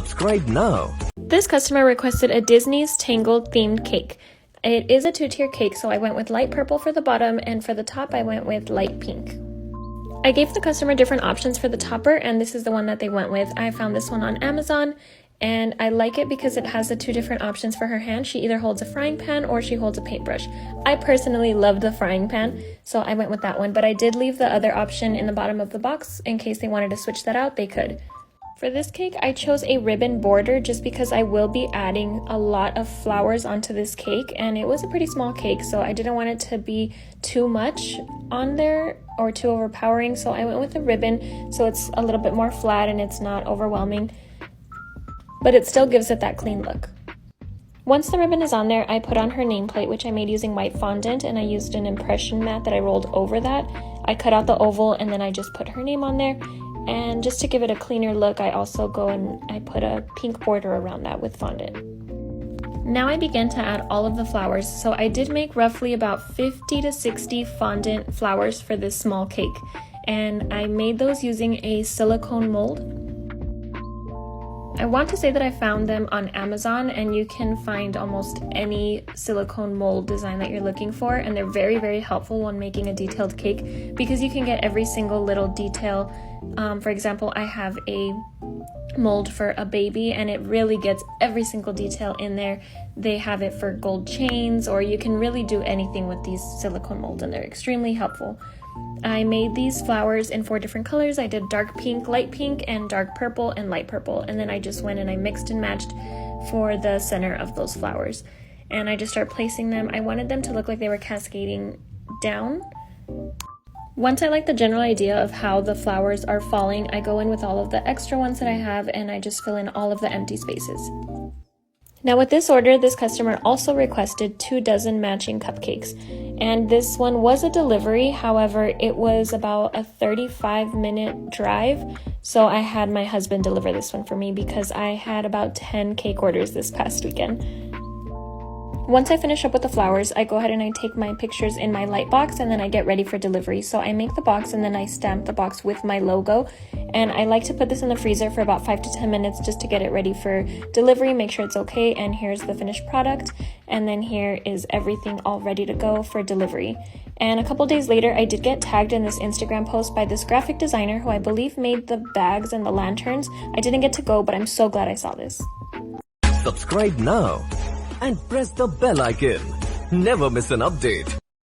Subscribe now. This customer requested a Disney's Tangled themed cake. It is a two-tier cake, so I went with light purple for the bottom, and for the top I went with light pink. I gave the customer different options for the topper, and this is the one that they went with. I found this one on Amazon, and I like it because it has the two different options for her hand. She either holds a frying pan or she holds a paintbrush. I personally love the frying pan, so I went with that one, but I did leave the other option in the bottom of the box in case they wanted to switch that out, they could. For this cake, I chose a ribbon border just because I will be adding a lot of flowers onto this cake, and it was a pretty small cake, so I didn't want it to be too much on there or too overpowering, so I went with a ribbon so it's a little bit more flat and it's not overwhelming, but it still gives it that clean look. Once the ribbon is on there, I put on her nameplate, which I made using white fondant, and I used an impression mat that I rolled over that. I cut out the oval and then I just put her name on there. And just to give it a cleaner look, I also go and I put a pink border around that with fondant. Now I began to add all of the flowers, so I did make roughly about 50 to 60 fondant flowers for this small cake. And I made those using a silicone mold. I want to say that I found them on Amazon, and you can find almost any silicone mold design that you're looking for, and they're very, very helpful when making a detailed cake because you can get every single little detail. For example, I have a mold for a baby and it really gets every single detail in there. They have it for gold chains, or you can really do anything with these silicone molds, and they're extremely helpful. I made these flowers in 4 different colors. I did dark pink, light pink, and dark purple and light purple, and then I just went and I mixed and matched for the center of those flowers, and I just started placing them. I wanted them to look like they were cascading down. Once I like the general idea of how the flowers are falling, I go in with all of the extra ones that I have and I just fill in all of the empty spaces. Now with this order, this customer also requested 2 dozen matching cupcakes, and this one was a delivery. However, it was about a 35-minute drive, so I had my husband deliver this one for me because I had about 10 cake orders this past weekend. Once I finish up with the flowers, I go ahead and I take my pictures in my light box, and then I get ready for delivery. So I make the box and then I stamp the box with my logo, and I like to put this in the freezer for about 5 to 10 minutes just to get it ready for delivery, make sure it's okay. And here's the finished product, and then here is everything all ready to go for delivery. And a couple days later, I did get tagged in this Instagram post by this graphic designer who I believe made the bags and the lanterns. I didn't get to go, but I'm so glad I saw this. Subscribe now and press the bell icon. Never miss an update.